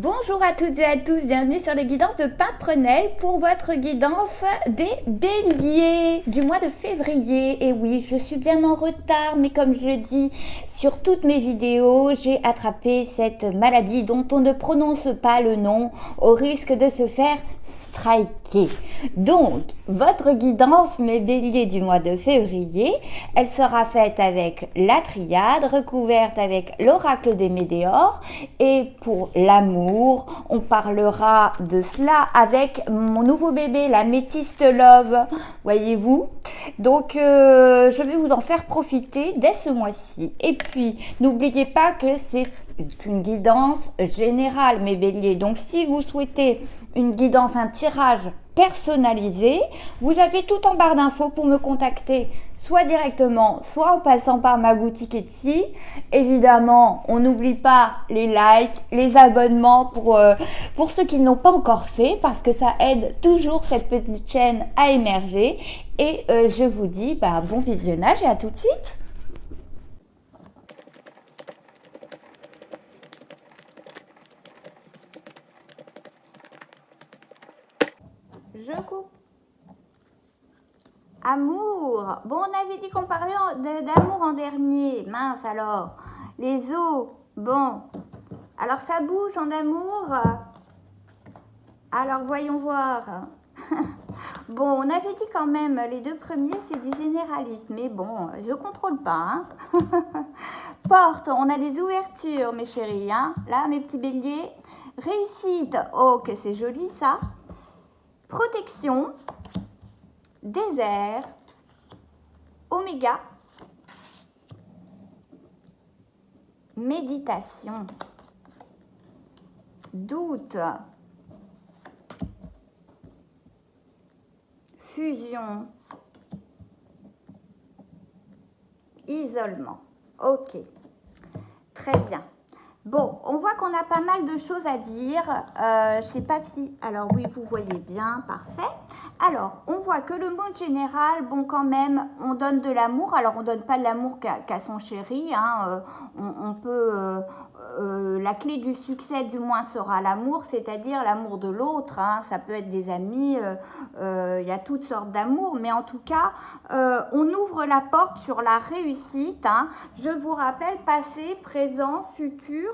Bonjour à toutes et à tous, bienvenue sur les guidances de Pimprenelle pour votre guidance des béliers du mois de février. Et oui, je suis bien en retard, mais comme je le dis sur toutes mes vidéos, j'ai attrapé cette maladie dont on ne prononce pas le nom au risque de se faire striker. Donc, votre guidance, mes béliers du mois de février, elle sera faite avec la triade, recouverte avec l'oracle des météores. Et pour l'amour, on parlera de cela avec mon nouveau bébé, la Métiste Love, voyez-vous. Donc, je vais vous en faire profiter dès ce mois-ci. Et puis, n'oubliez pas que c'est une guidance générale, mes béliers. Donc, si vous souhaitez une guidance, un tirage personnalisé, vous avez tout en barre d'infos pour me contacter, soit directement, soit en passant par ma boutique Etsy. Évidemment, on n'oublie pas les likes, les abonnements pour ceux qui ne l'ont pas encore fait, parce que ça aide toujours cette petite chaîne à émerger. Et je vous dis bon visionnage et à tout de suite. Je coupe. Amour. Bon, on avait dit qu'on parlait d'amour en dernier. Mince alors. Les os. Bon. Alors ça bouge en amour. Alors voyons voir. Bon, on avait dit quand même, les deux premiers, c'est du généralisme. Mais bon, je contrôle pas. Porte, on a des ouvertures, mes chéris. Là, mes petits béliers. Réussite. Oh, que c'est joli ça. Protection, désert, oméga, méditation, doute, fusion, isolement. Ok, très bien. Bon, on voit qu'on a pas mal de choses à dire. Je ne sais pas si... Alors oui, vous voyez bien, parfait. Alors, on voit que le mot général, bon quand même, on donne de l'amour. Alors, on ne donne pas de l'amour qu'à son chéri. On peut... la clé du succès, du moins, sera l'amour, c'est-à-dire l'amour de l'autre. Ça peut être des amis, il y a toutes sortes d'amour. Mais en tout cas, on ouvre la porte sur la réussite. Je vous rappelle, passé, présent, futur.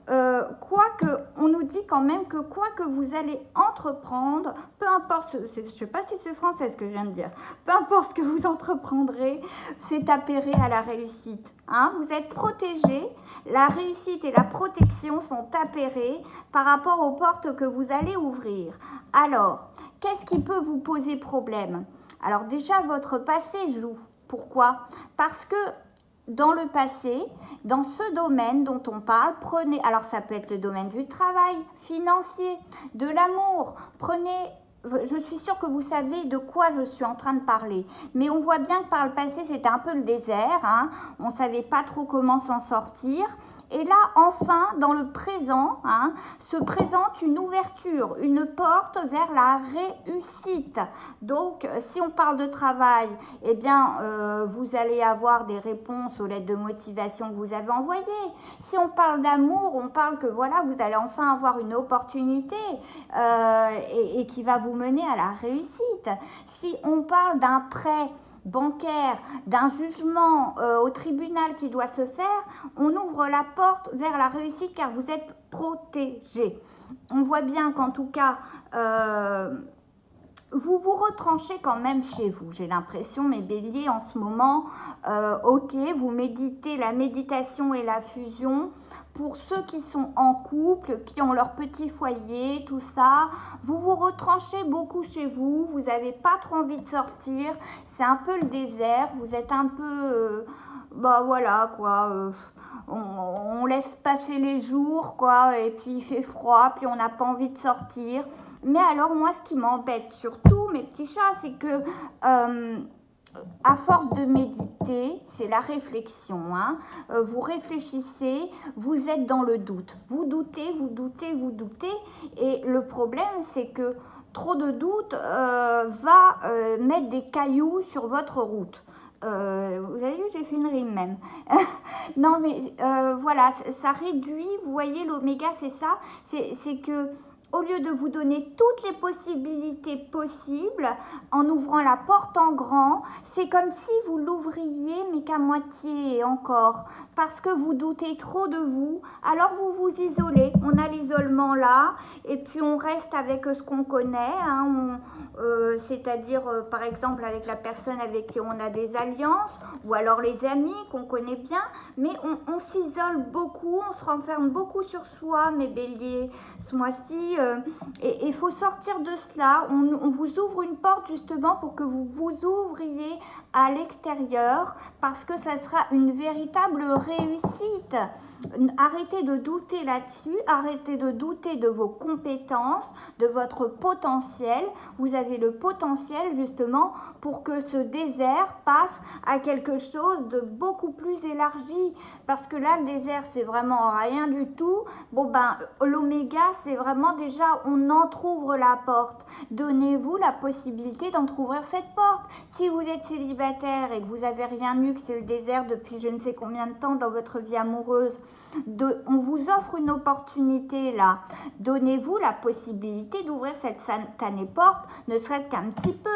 Quoique, on nous dit quand même que quoi que vous allez entreprendre, peu importe, je ne sais pas si c'est français ce que je viens de dire, peu importe ce que vous entreprendrez, c'est appairé à la réussite. Vous êtes protégé, la réussite et la protection sont appairées par rapport aux portes que vous allez ouvrir. Alors, qu'est-ce qui peut vous poser problème? Alors déjà, votre passé joue. Pourquoi? Parce que dans le passé, dans ce domaine dont on parle, prenez, alors ça peut être le domaine du travail, financier, de l'amour, prenez, je suis sûre que vous savez de quoi je suis en train de parler, mais on voit bien que par le passé c'était un peu le désert, on ne savait pas trop comment s'en sortir. Et là, enfin, dans le présent, se présente une ouverture, une porte vers la réussite. Donc, si on parle de travail, eh bien, vous allez avoir des réponses aux lettres de motivation que vous avez envoyées. Si on parle d'amour, on parle que voilà, vous allez enfin avoir une opportunité et qui va vous mener à la réussite. Si on parle d'un prêt bancaire, d'un jugement au tribunal qui doit se faire, on ouvre la porte vers la réussite car vous êtes protégé. On voit bien qu'en tout cas, vous vous retranchez quand même chez vous. J'ai l'impression, mes béliers, en ce moment, ok, vous méditez la méditation et la fusion. Pour ceux qui sont en couple, qui ont leur petit foyer, tout ça, vous vous retranchez beaucoup chez vous, vous n'avez pas trop envie de sortir, c'est un peu le désert, vous êtes un peu, voilà quoi, on laisse passer les jours quoi, et puis il fait froid, puis on n'a pas envie de sortir. Mais alors moi, ce qui m'embête surtout, mes petits chats, c'est que à force de méditer, c'est la réflexion. Vous réfléchissez, vous êtes dans le doute. Vous doutez, vous doutez, vous doutez. Et le problème, c'est que trop de doute va mettre des cailloux sur votre route. Vous avez vu, j'ai fait une rime même. Non, mais voilà, ça réduit, vous voyez, l'oméga, c'est ça, c'est que au lieu de vous donner toutes les possibilités possibles, en ouvrant la porte en grand, c'est comme si vous l'ouvriez, mais qu'à moitié et encore, parce que vous doutez trop de vous, alors vous vous isolez. On a l'isolement là, et puis on reste avec ce qu'on connaît, hein, c'est-à-dire par exemple avec la personne avec qui on a des alliances, ou alors les amis qu'on connaît bien, mais on s'isole beaucoup, on se renferme beaucoup sur soi, mes béliers, ce mois-ci, et il faut sortir de cela. On vous ouvre une porte justement pour que vous vous ouvriez à l'extérieur, parce que ça sera une véritable réussite. Arrêtez de douter là-dessus, arrêtez de douter de vos compétences, de votre potentiel. Vous avez le potentiel justement pour que ce désert passe à quelque chose de beaucoup plus élargi. Parce que là, le désert, c'est vraiment rien du tout. Bon ben, l'oméga, c'est vraiment déjà, on entrouvre la porte. Donnez-vous la possibilité d'entrouvrir cette porte. Si vous êtes célibataire et que vous n'avez rien eu, que c'est le désert depuis je ne sais combien de temps dans votre vie amoureuse, on vous offre une opportunité là. Donnez-vous la possibilité d'ouvrir cette satanée porte, ne serait-ce qu'un petit peu.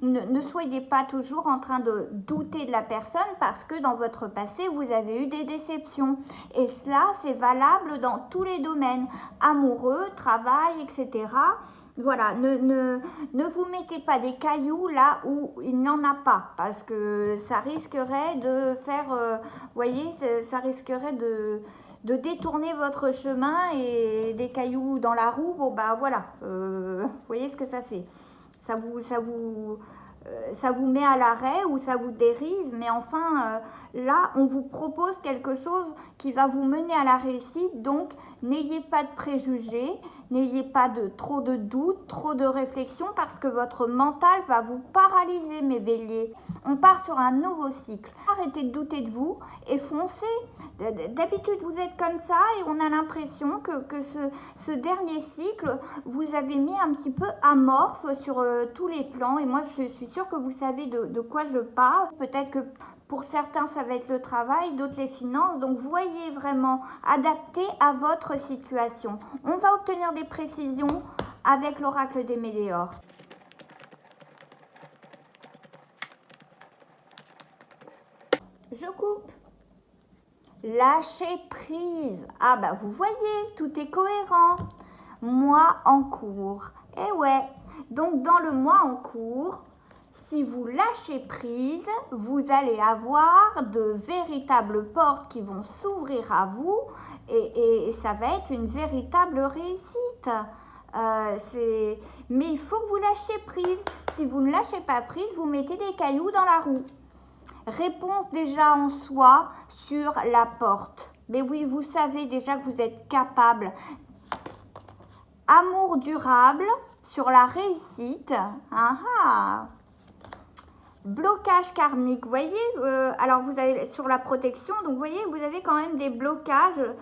Ne soyez pas toujours en train de douter de la personne parce que dans votre passé, vous avez eu des déceptions. Et cela, c'est valable dans tous les domaines, amoureux, travail, etc. Voilà, ne vous mettez pas des cailloux là où il n'y en a pas, parce que ça risquerait de faire, voyez, ça risquerait de détourner votre chemin et des cailloux dans la roue, bon bah voilà, vous voyez ce que ça fait. Ça vous met à l'arrêt ou ça vous dérive, mais enfin, là, on vous propose quelque chose qui va vous mener à la réussite, donc n'ayez pas de préjugés, n'ayez pas trop de doutes, trop de réflexions, parce que votre mental va vous paralyser, mes béliers. On part sur un nouveau cycle. Arrêtez de douter de vous et foncez. D'habitude, vous êtes comme ça et on a l'impression que ce dernier cycle, vous avez mis un petit peu amorphe sur tous les plans. Et moi, je suis sûre que vous savez de quoi je parle. Peut-être que pour certains, ça va être le travail, d'autres les finances. Donc, voyez vraiment adapté à votre situation. On va obtenir des précisions avec l'oracle des Météores. Je coupe. Lâcher prise. Ah bah vous voyez, tout est cohérent. Mois en cours. Eh ouais. Donc dans le mois en cours, si vous lâchez prise, vous allez avoir de véritables portes qui vont s'ouvrir à vous et ça va être une véritable réussite. Mais il faut que vous lâchiez prise. Si vous ne lâchez pas prise, vous mettez des cailloux dans la roue. Réponse déjà en soi sur la porte. Mais oui, vous savez déjà que vous êtes capable. Amour durable sur la réussite. Blocage karmique, vous voyez, alors vous avez sur la protection, donc vous voyez, vous avez quand même des blocages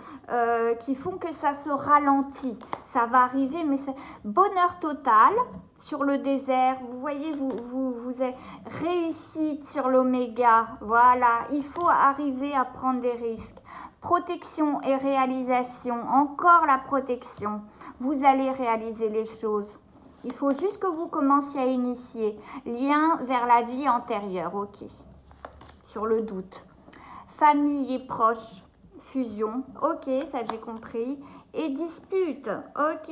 qui font que ça se ralentit. Ça va arriver, mais c'est bonheur total sur le désert. Vous voyez, vous êtes réussite sur l'oméga. Voilà, il faut arriver à prendre des risques. Protection et réalisation, encore la protection. Vous allez réaliser les choses. Il faut juste que vous commenciez à initier. Lien vers la vie antérieure, ok. Sur le doute. Famille et proches, fusion, ok, ça j'ai compris. Et dispute, ok.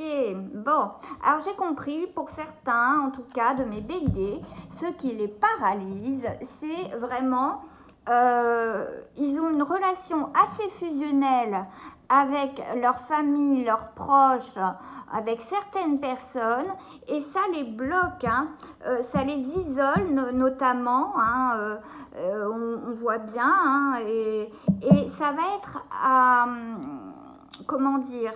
Bon, alors j'ai compris, pour certains, en tout cas de mes béliers, ce qui les paralyse, c'est vraiment... ils ont une relation assez fusionnelle avec leur famille, leurs proches, avec certaines personnes, et ça les bloque, hein, ça les isole notamment, hein, on voit bien, hein, et ça va être, comment dire,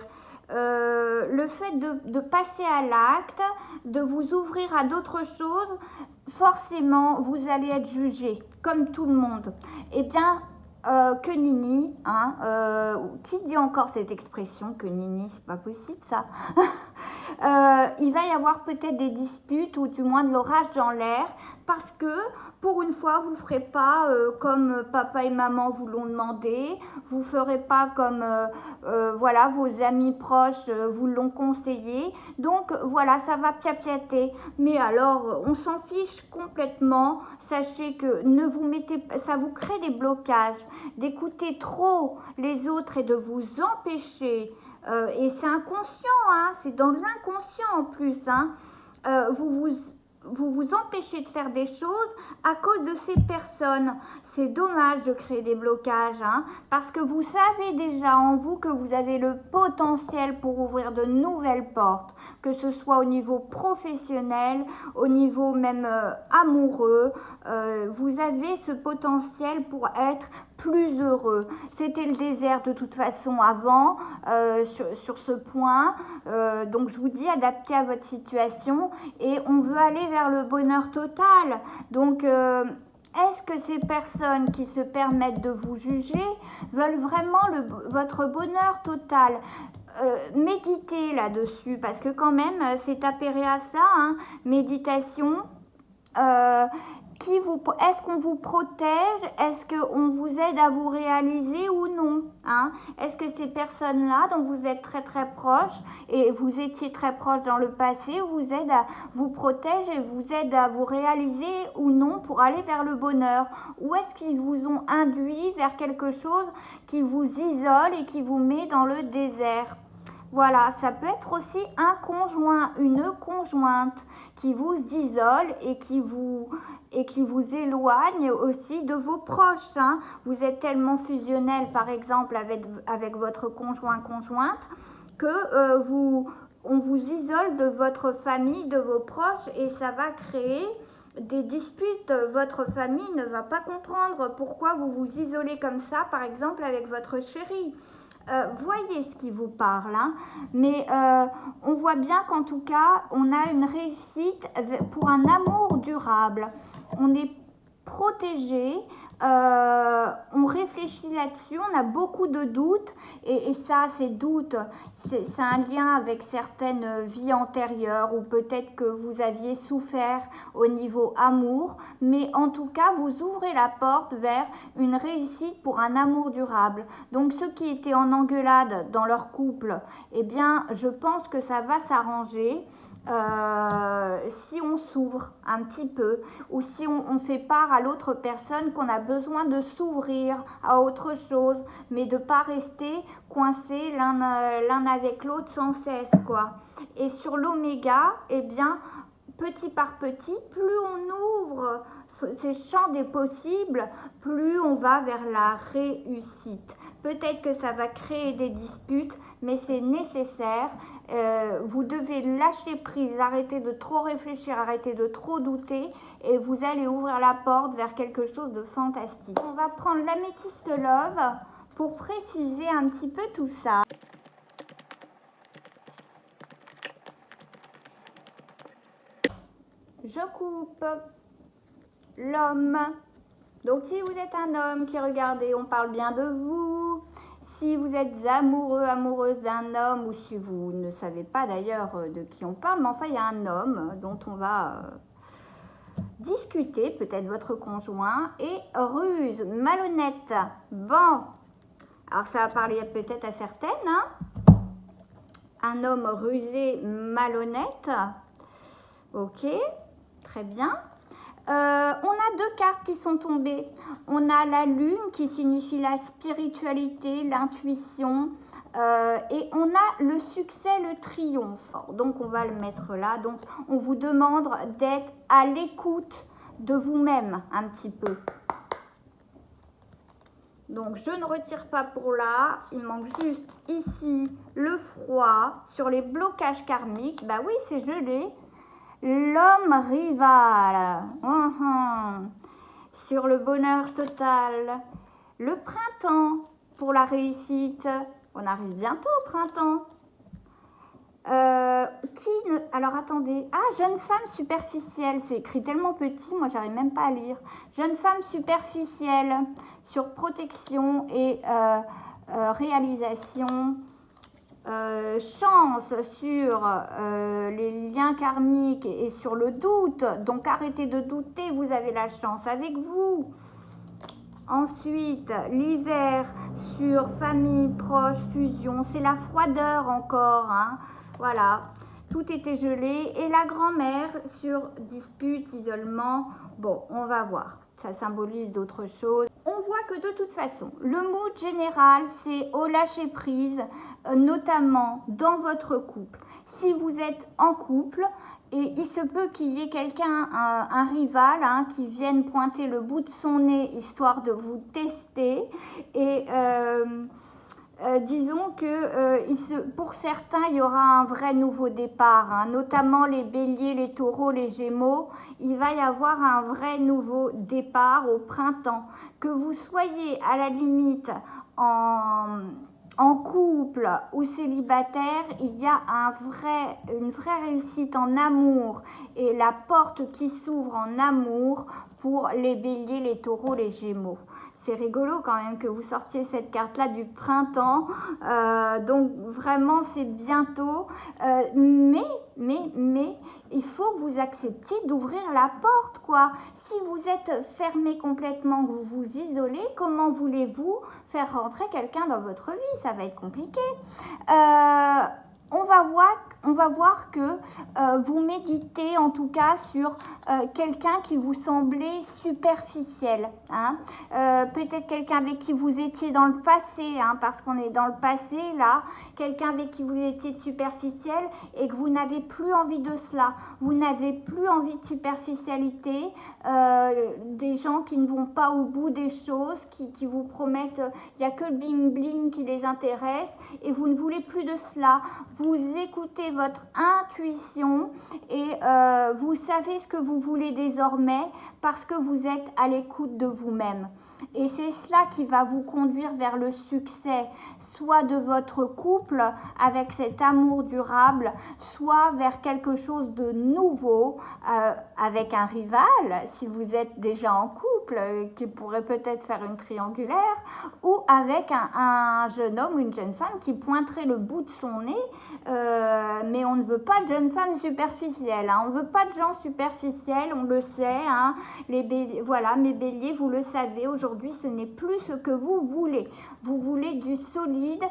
le fait de passer à l'acte, de vous ouvrir à d'autres choses, forcément vous allez être jugé, comme tout le monde. Eh bien, que nini, hein, qui dit encore cette expression, que nini, c'est pas possible ça. il va y avoir peut-être des disputes ou du moins de l'orage dans l'air parce que pour une fois, vous ne ferez pas comme papa et maman vous l'ont demandé, vous ne ferez pas comme voilà, vos amis proches vous l'ont conseillé. Donc voilà, ça va piapiater. Mais alors, on s'en fiche complètement. Sachez que ne vous mettez, ça vous crée des blocages, d'écouter trop les autres et de vous empêcher. Et c'est inconscient, hein, c'est dans l'inconscient en plus. Hein, vous empêchez de faire des choses à cause de ces personnes. C'est dommage de créer des blocages, hein, parce que vous savez déjà en vous que vous avez le potentiel pour ouvrir de nouvelles portes, que ce soit au niveau professionnel, au niveau même amoureux. Vous avez ce potentiel pour être plus heureux. C'était le désert de toute façon avant sur ce point. Donc je vous dis, adaptez à votre situation et on veut aller vers le bonheur total. Donc est-ce que ces personnes qui se permettent de vous juger veulent vraiment votre bonheur total? Méditez là-dessus parce que quand même c'est apéré à ça, hein, méditation. Est-ce qu'on vous protège? Est-ce qu'on vous aide à vous réaliser ou non, hein? Est-ce que ces personnes-là dont vous êtes très très proches et vous étiez très proches dans le passé vous protègent et vous aident à vous réaliser ou non pour aller vers le bonheur? Ou est-ce qu'ils vous ont induit vers quelque chose qui vous isole et qui vous met dans le désert? Voilà, ça peut être aussi un conjoint, une conjointe qui vous isole et qui vous éloigne aussi de vos proches. Hein. Vous êtes tellement fusionnel, par exemple, avec votre conjointe, que on vous isole de votre famille, de vos proches, et ça va créer des disputes. Votre famille ne va pas comprendre pourquoi vous vous isolez comme ça, par exemple, avec votre chéri. Voyez ce qui vous parle, hein. Mais on voit bien qu'en tout cas, on a une réussite pour un amour durable. On est protégé, on réfléchit là-dessus, on a beaucoup de doutes et ça, ces doutes, c'est un lien avec certaines vies antérieures ou peut-être que vous aviez souffert au niveau amour, mais en tout cas, vous ouvrez la porte vers une réussite pour un amour durable. Donc, ceux qui étaient en engueulade dans leur couple, eh bien, je pense que ça va s'arranger. Si on s'ouvre un petit peu ou si on fait part à l'autre personne qu'on a besoin de s'ouvrir à autre chose, mais de ne pas rester coincés l'un avec l'autre sans cesse, quoi. Et sur l'oméga, eh bien, petit par petit, plus on ouvre ces champs des possibles, plus on va vers la réussite. Peut-être que ça va créer des disputes, mais c'est nécessaire. Vous devez lâcher prise, arrêter de trop réfléchir, arrêter de trop douter et vous allez ouvrir la porte vers quelque chose de fantastique. On va prendre l'améthyste love pour préciser un petit peu tout ça. Je coupe l'homme. Donc si vous êtes un homme qui regardez, on parle bien de vous. Si vous êtes amoureux, amoureuse d'un homme, ou si vous ne savez pas d'ailleurs de qui on parle, mais enfin il y a un homme dont on va discuter, peut-être votre conjoint, et ruse, malhonnête. Bon, alors ça va parler peut-être à certaines, hein. Un homme rusé, malhonnête. Ok, très bien. On a deux cartes qui sont tombées. On a la lune qui signifie la spiritualité, l'intuition. Et on a le succès, le triomphe. Donc on va le mettre là. Donc on vous demande d'être à l'écoute de vous-même un petit peu. Donc je ne retire pas pour là. Il manque juste ici le froid. Sur les blocages karmiques, bah oui, c'est gelé. L'homme rival, sur le bonheur total, le printemps pour la réussite, on arrive bientôt au printemps. Alors attendez, jeune femme superficielle, c'est écrit tellement petit, moi j'arrive même pas à lire. Jeune femme superficielle sur protection et réalisation. chance sur les liens karmiques et sur le doute. Donc arrêtez de douter, vous avez la chance avec vous. Ensuite, l'hiver sur famille, proche, fusion, c'est la froideur encore. Hein. Voilà, tout était gelé. Et la grand-mère sur dispute, isolement. Bon, on va voir. Ça symbolise d'autres choses. On voit que de toute façon, le mood général, c'est au lâcher-prise, notamment dans votre couple. Si vous êtes en couple, et il se peut qu'il y ait quelqu'un, un rival, hein, qui vienne pointer le bout de son nez histoire de vous tester. Et disons que pour certains, il y aura un vrai nouveau départ, hein, notamment les béliers, les taureaux, les gémeaux. Il va y avoir un vrai nouveau départ au printemps. Que vous soyez à la limite en couple ou célibataire, il y a une vraie réussite en amour et la porte qui s'ouvre en amour pour les béliers, les taureaux, les gémeaux. C'est rigolo quand même que vous sortiez cette carte-là du printemps. Donc vraiment, c'est bientôt. Mais, il faut que vous acceptiez d'ouvrir la porte, quoi. Si vous êtes fermé complètement, que vous vous isolez, comment voulez-vous faire rentrer quelqu'un dans votre vie? Ça va être compliqué. On va voir que vous méditez en tout cas sur quelqu'un qui vous semblait superficiel. Hein. Peut-être quelqu'un avec qui vous étiez dans le passé, hein, parce qu'on est dans le passé là, quelqu'un avec qui vous étiez superficiel et que vous n'avez plus envie de cela. Vous n'avez plus envie de superficialité, des gens qui ne vont pas au bout des choses, qui vous promettent, il n'y a que le bling-bling qui les intéresse et vous ne voulez plus de cela. Vous écoutez votre intuition et vous savez ce que vous voulez désormais parce que vous êtes à l'écoute de vous-même. Et c'est cela qui va vous conduire vers le succès, soit de votre couple avec cet amour durable, soit vers quelque chose de nouveau avec un rival, si vous êtes déjà en couple, qui pourrait peut-être faire une triangulaire, ou avec un jeune homme ou une jeune femme qui pointerait le bout de son nez, mais on ne veut pas de jeunes femmes superficielles, hein. On ne veut pas de gens superficiels, on le sait, hein. Voilà, mes béliers, vous le savez, aujourd'hui ce n'est plus ce que vous voulez. Vous voulez du solide,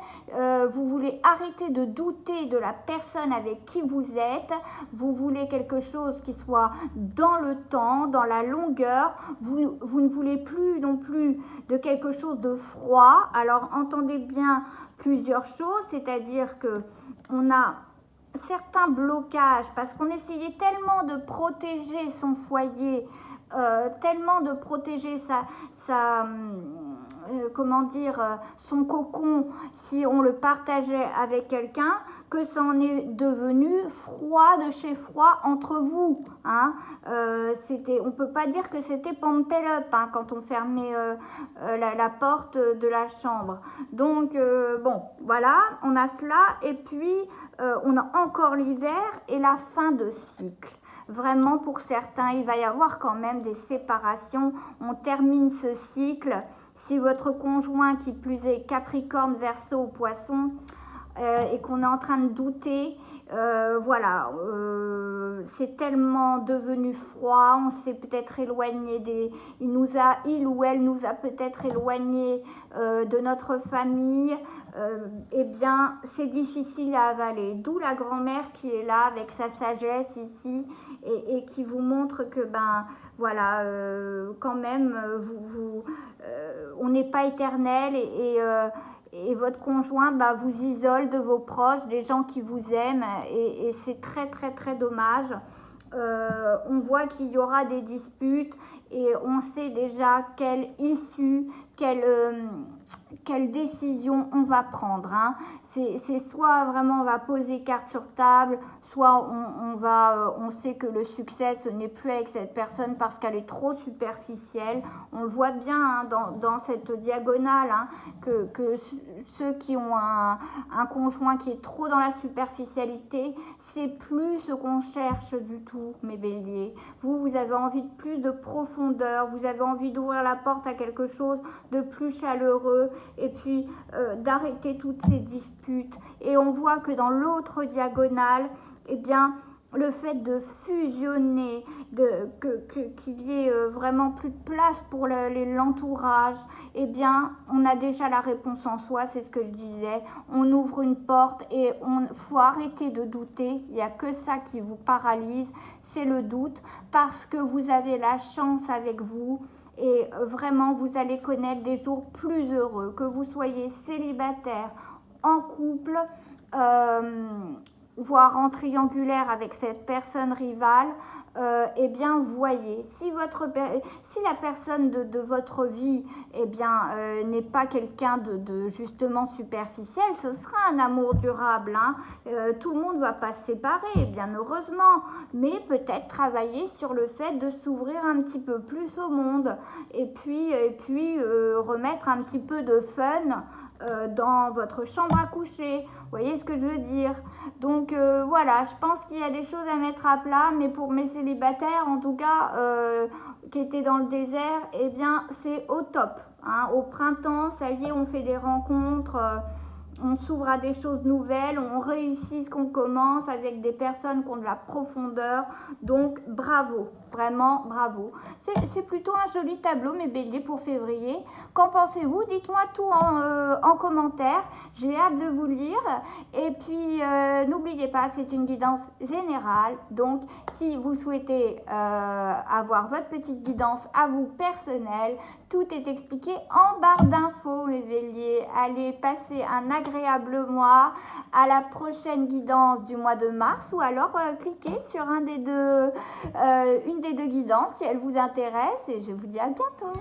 vous voulez arrêter de douter de la personne avec qui vous êtes, vous voulez quelque chose qui soit dans le temps, dans la longueur, vous ne voulez plus non plus de quelque chose de froid. Alors entendez bien plusieurs choses, c'est-à-dire que on a certains blocages parce qu'on essayait tellement de protéger son foyer, tellement de protéger son cocon on le partageait avec quelqu'un que ça en est devenu froid de chez froid entre vous. Hein. On ne peut pas dire que c'était pump up hein, quand on fermait la porte de la chambre. Donc, bon, voilà, on a cela. Et puis, on a encore l'hiver et la fin de cycle. Vraiment, pour certains, il va y avoir quand même des séparations. On termine ce cycle. Si votre conjoint, qui plus est Capricorne, Verseau ou Poisson, et qu'on est en train de douter, voilà, c'est tellement devenu froid, on s'est peut-être éloigné il ou elle nous a peut-être éloigné de notre famille, eh bien c'est difficile à avaler, d'où la grand-mère qui est là avec sa sagesse ici et qui vous montre que ben voilà, quand même on n'est pas éternel et votre conjoint vous isole de vos proches, des gens qui vous aiment et c'est très très très dommage. On voit qu'il y aura des disputes et on sait déjà quelle issue, quelle décision on va prendre. Hein. C'est soit vraiment on va poser carte sur table, soit on sait que le succès, ce n'est plus avec cette personne parce qu'elle est trop superficielle. On le voit bien hein, dans cette diagonale, hein, que ceux qui ont un conjoint qui est trop dans la superficialité, c'est plus ce qu'on cherche du tout, mes béliers. Vous avez envie de plus de profondeur, vous avez envie d'ouvrir la porte à quelque chose de plus chaleureux et puis d'arrêter toutes ces disputes. Et on voit que dans l'autre diagonale, eh bien, le fait de fusionner, qu'il y ait vraiment plus de place pour l'entourage, eh bien, on a déjà la réponse en soi, c'est ce que je disais. On ouvre une porte et faut arrêter de douter. Il n'y a que ça qui vous paralyse, c'est le doute, parce que vous avez la chance avec vous. Et vraiment, vous allez connaître des jours plus heureux, que vous soyez célibataire, en couple, voire en triangulaire avec cette personne rivale, eh bien, voyez, si la personne de votre vie, eh bien, n'est pas quelqu'un de justement superficiel, ce sera un amour durable, hein. Tout le monde ne va pas se séparer, bien heureusement, mais peut-être travailler sur le fait de s'ouvrir un petit peu plus au monde, et puis remettre un petit peu de fun dans votre chambre à coucher. Vous voyez ce que je veux dire? Donc voilà, je pense qu'il y a des choses à mettre à plat, mais pour mes célibataires, en tout cas, qui étaient dans le désert, eh bien, c'est au top. Hein. Au printemps, ça y est, on fait des rencontres, on s'ouvre à des choses nouvelles, on réussit ce qu'on commence avec des personnes qui ont de la profondeur. Donc, bravo, vraiment bravo. C'est plutôt un joli tableau, mes béliers, pour février. Qu'en pensez-vous? Dites-moi tout en commentaire. J'ai hâte de vous lire. Et puis, n'oubliez pas, c'est une guidance générale. Donc, si vous souhaitez avoir votre petite guidance à vous personnelle, tout est expliqué en barre d'infos, mes béliers. Allez, passez un agréable mois. À la prochaine guidance du mois de mars, ou alors cliquez sur une des deux guidances si elle vous intéresse, et je vous dis à bientôt.